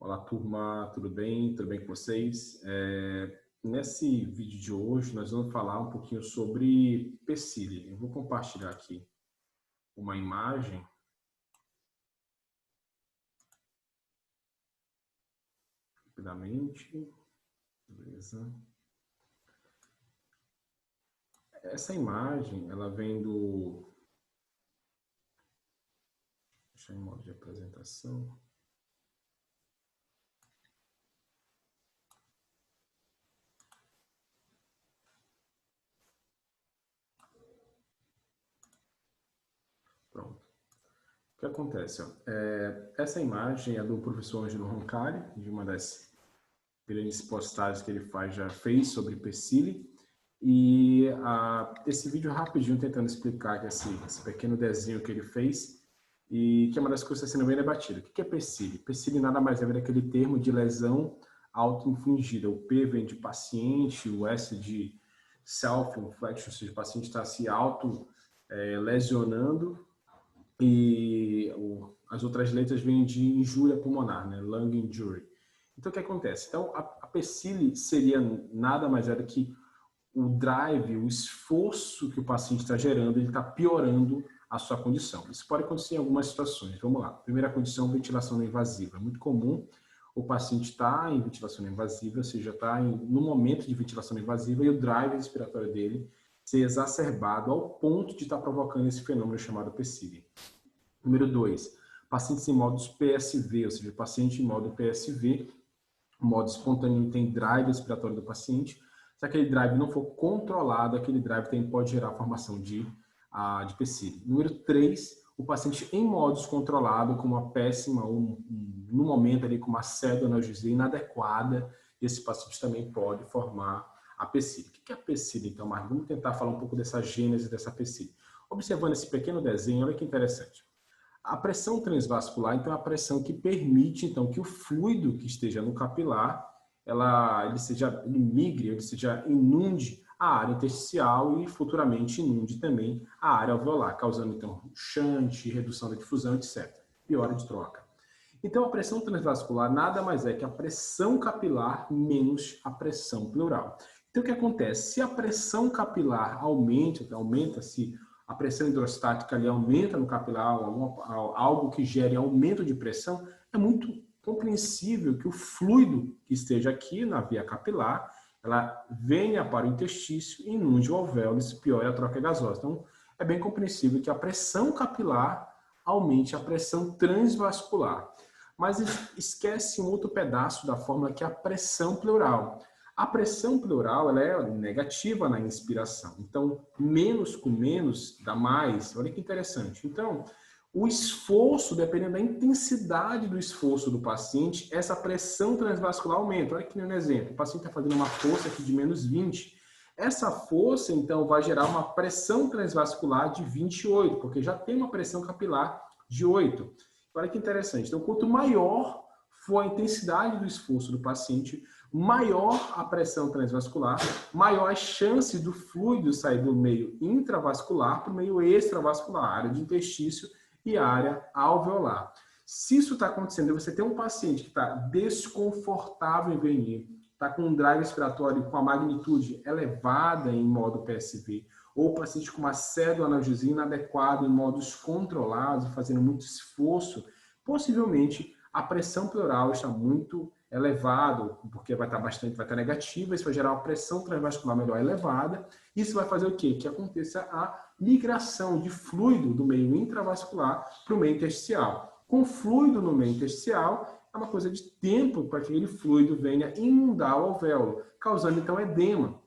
Olá, turma, tudo bem? Tudo bem com vocês? Nesse vídeo de hoje, nós vamos falar um pouquinho sobre PCID. Eu vou compartilhar aqui uma imagem. Rapidamente. Beleza. Essa imagem, ela vem do... Deixa eu em modo de apresentação. Pronto. O que acontece? Essa imagem é do professor Ângelo Roncalli, de uma das grandes postagens que ele já fez sobre PCID. E esse vídeo rapidinho tentando explicar esse pequeno desenho que ele fez e que é uma das coisas que está sendo bem debatida. O que é PCID? PCID nada mais é do que aquele termo de lesão auto-infligida. O P vem de paciente, o S de self-infliction, ou seja, o paciente está se auto-lesionando, e as outras letras vêm de injúria pulmonar, né? Lung injury. Então, o que acontece? Então, a PCID seria nada mais é do que o drive, o esforço que o paciente está gerando, ele está piorando a sua condição. Isso pode acontecer em algumas situações. Vamos lá. Primeira condição, ventilação não invasiva. É muito comum o paciente estar em ventilação não invasiva, ou seja, está no momento de ventilação não invasiva e o drive respiratório dele ser exacerbado ao ponto de estar provocando esse fenômeno chamado PCID. Número 2, pacientes em modos PSV, ou seja, o paciente em modo PSV, modo espontâneo, tem drive respiratório do paciente. Se aquele drive não for controlado, aquele drive também pode gerar a formação de PCID. Número 3, o paciente em modo descontrolado, com uma péssima, no momento ali com uma pseudoanalgesia inadequada, esse paciente também pode formar a PCID. O que é a PCID, então, Marcos? Vamos tentar falar um pouco dessa gênese dessa PCID. Observando esse pequeno desenho, olha que interessante. A pressão transvascular, então, é a pressão que permite, então, que o fluido que esteja no capilar, ele migre, ele seja inunde a área intersticial e futuramente inunde também a área alveolar, causando, então, shunt, redução da difusão, etc. Piora de troca. Então, a pressão transvascular nada mais é que a pressão capilar menos a pressão pleural. Então, o que acontece? Se a pressão capilar aumenta-se a pressão hidrostática ali aumenta no capilar, algo que gere aumento de pressão, é muito compreensível que o fluido que esteja aqui na via capilar, ela venha para o interstício, inunde o alvéolo e piore a troca gasosa. Então, é bem compreensível que a pressão capilar aumente a pressão transvascular. Mas esquece um outro pedaço da fórmula, que é a pressão pleural. A pressão pleural ela é negativa na inspiração. Então, menos com menos dá mais. Olha que interessante. Então, o esforço, dependendo da intensidade do esforço do paciente, essa pressão transvascular aumenta. Olha aqui no exemplo. O paciente está fazendo uma força aqui de menos 20. Essa força, então, vai gerar uma pressão transvascular de 28, porque já tem uma pressão capilar de 8. Olha que interessante. Então, quanto maior for a intensidade do esforço do paciente, maior a pressão transvascular, maior a chance do fluido sair do meio intravascular para o meio extravascular, área de interstício e área alveolar. Se isso está acontecendo, você tem um paciente que está desconfortável em venir, está com um drive respiratório com a magnitude elevada em modo PSV, ou paciente com uma pseudoanalgesia inadequada em modos controlados, fazendo muito esforço, possivelmente a pressão pleural está muito elevada, porque vai estar negativa, isso vai gerar uma pressão transvascular melhor elevada, isso vai fazer o quê? Que aconteça a migração de fluido do meio intravascular para o meio intersticial. Com fluido no meio intersticial, é uma coisa de tempo para que aquele fluido venha inundar o alvéolo, causando então edema.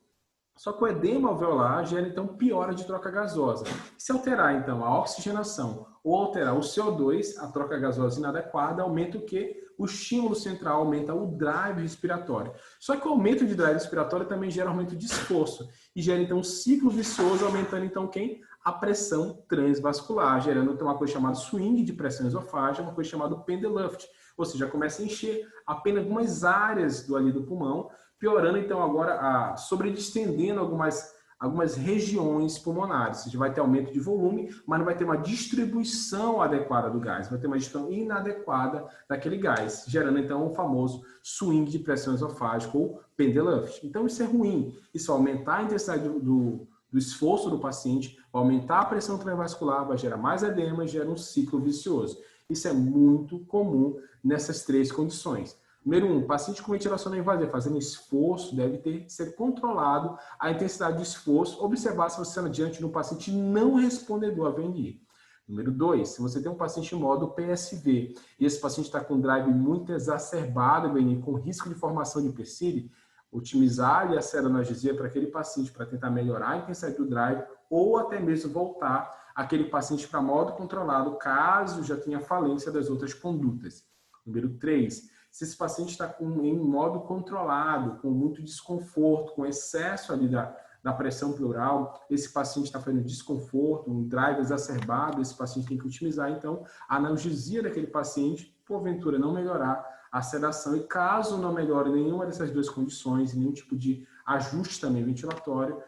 Só que o edema alveolar gera, então, piora de troca gasosa. Se alterar, então, a oxigenação ou alterar o CO2, a troca gasosa inadequada, aumenta o quê? O estímulo central, aumenta o drive respiratório. Só que o aumento de drive respiratório também gera aumento de esforço. E gera, então, um ciclo vicioso, aumentando, então, quem? A pressão transvascular, gerando então, uma coisa chamada swing de pressão esofágica, uma coisa chamada pendeluft. Ou seja, começa a encher apenas algumas áreas ali do pulmão, piorando, então, agora, sobredistendendo algumas algumas regiões pulmonares. Você vai ter aumento de volume, mas não vai ter uma distribuição adequada do gás, vai ter uma gestão inadequada daquele gás, gerando então o famoso swing de pressão esofágica ou Pendeluft. Então isso é ruim, isso vai aumentar a intensidade do esforço do paciente, vai aumentar a pressão transvascular, vai gerar mais edema e gera um ciclo vicioso. Isso é muito comum nessas três condições. Número 1, paciente com ventilação não invasiva, fazendo esforço, deve ser controlado a intensidade do esforço, observar se você está diante de um paciente não respondedor a VNI. Número 2, se você tem um paciente em modo PSV e esse paciente está com drive muito exacerbado, VNI, com risco de formação de hipercílio, otimizar a sedanalgesia para aquele paciente para tentar melhorar a intensidade do drive ou até mesmo voltar aquele paciente para modo controlado, caso já tenha falência das outras condutas. Número 3, se esse paciente está em modo controlado, com muito desconforto, com excesso ali da pressão pleural, esse paciente está fazendo desconforto, um drive exacerbado, esse paciente tem que otimizar, então, a analgesia daquele paciente, porventura não melhorar a sedação, e caso não melhore nenhuma dessas duas condições, nenhum tipo de ajuste também ventilatório,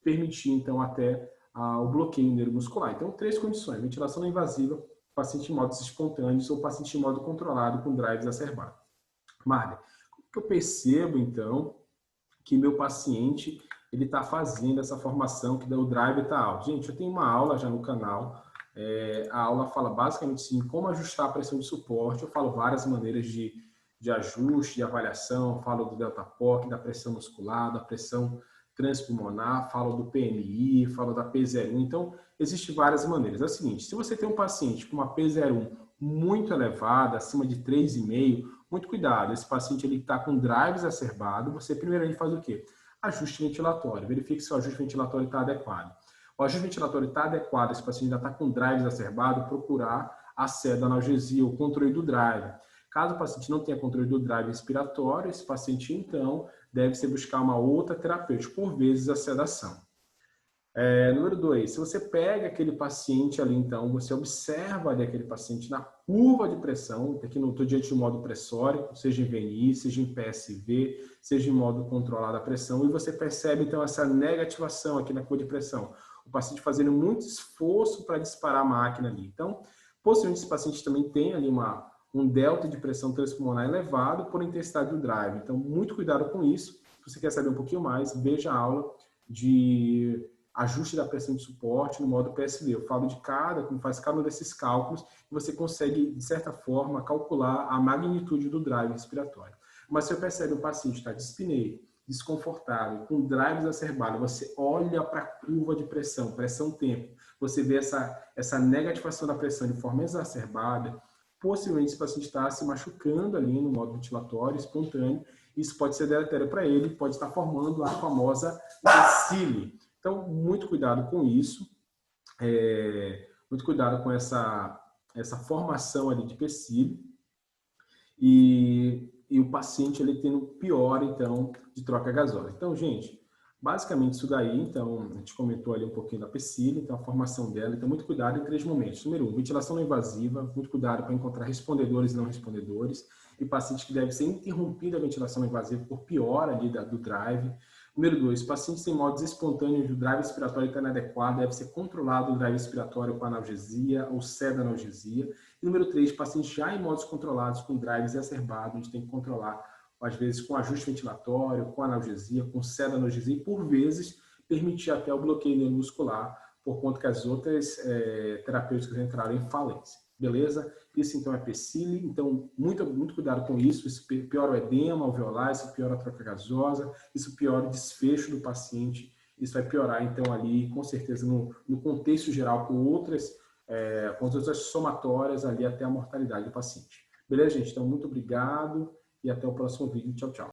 permitir, então, até o bloqueio neuromuscular. Então, 3 condições: ventilação não invasiva, paciente em modos espontâneos ou paciente em modo controlado com drive exacerbado. Marley, como que eu percebo, então, que meu paciente ele está fazendo essa formação, que o drive está alto? Gente, eu tenho uma aula já no canal, a aula fala basicamente assim, como ajustar a pressão de suporte, eu falo várias maneiras de ajuste, de avaliação, falo do delta POC, da pressão muscular, da pressão transpulmonar, falo do PMI, falo da P01, então existem várias maneiras. É o seguinte, se você tem um paciente com uma P01 muito elevada, acima de 3,5, muito cuidado, esse paciente ele está com drive exacerbado, você primeiramente faz o quê? Ajuste ventilatório, verifique se o ajuste ventilatório está adequado. O ajuste ventilatório está adequado, esse paciente ainda está com drive exacerbado, procurar a sedanalgesia, o controle do drive. Caso o paciente não tenha controle do drive respiratório, esse paciente então deve-se buscar uma outra terapêutica, por vezes a sedação. Número 2, se você pega aquele paciente ali, então, você observa ali aquele paciente na curva de pressão, aqui não estou diante de um modo pressórico, seja em VNI, seja em PSV, seja em modo controlado a pressão, e você percebe, então, essa negativação aqui na curva de pressão. O paciente fazendo muito esforço para disparar a máquina ali. Então, possivelmente esse paciente também tem ali um delta de pressão transpulmonar elevado por intensidade do drive. Então, muito cuidado com isso. Se você quer saber um pouquinho mais, veja a aula de ajuste da pressão de suporte no modo PSV. Eu falo de como faz cada um desses cálculos, e você consegue, de certa forma, calcular a magnitude do drive respiratório. Mas se você percebe o paciente está dispneia, desconfortável, com drive exacerbado, você olha para a curva de pressão, pressão-tempo, você vê essa negativação da pressão de forma exacerbada, possivelmente esse paciente está se machucando ali no modo ventilatório, espontâneo, isso pode ser deletério para ele, pode estar formando a famosa PSILI. Então, muito cuidado com isso, muito cuidado com essa formação ali de PSILI e o paciente ele tendo pior, então, de troca gasosa. Então, gente, basicamente isso daí, então, a gente comentou ali um pouquinho da PSILI, então a formação dela, então muito cuidado em 3 momentos. Número 1, ventilação não invasiva, muito cuidado para encontrar respondedores e não respondedores, e paciente que deve ser interrompida a ventilação não invasiva por piora ali do drive. Número 2, pacientes em modos espontâneos do drive respiratório está inadequado, deve ser controlado o drive respiratório com analgesia ou sedanalgesia. E número 3, pacientes já em modos controlados com drive exacerbado, a gente tem que controlar, às vezes com ajuste ventilatório, com analgesia, com sedanalgesia e, por vezes, permitir até o bloqueio neuromuscular, por conta que as outras terapêuticas entraram em falência. Beleza? Isso, então, é PSILI. Então, muito cuidado com isso. Isso piora o edema alveolar, isso piora a troca gasosa, isso piora o desfecho do paciente. Isso vai piorar, então, ali, com certeza, no contexto geral, com outras somatórias ali até a mortalidade do paciente. Beleza, gente? Então, muito obrigado e até o próximo vídeo. Tchau, tchau.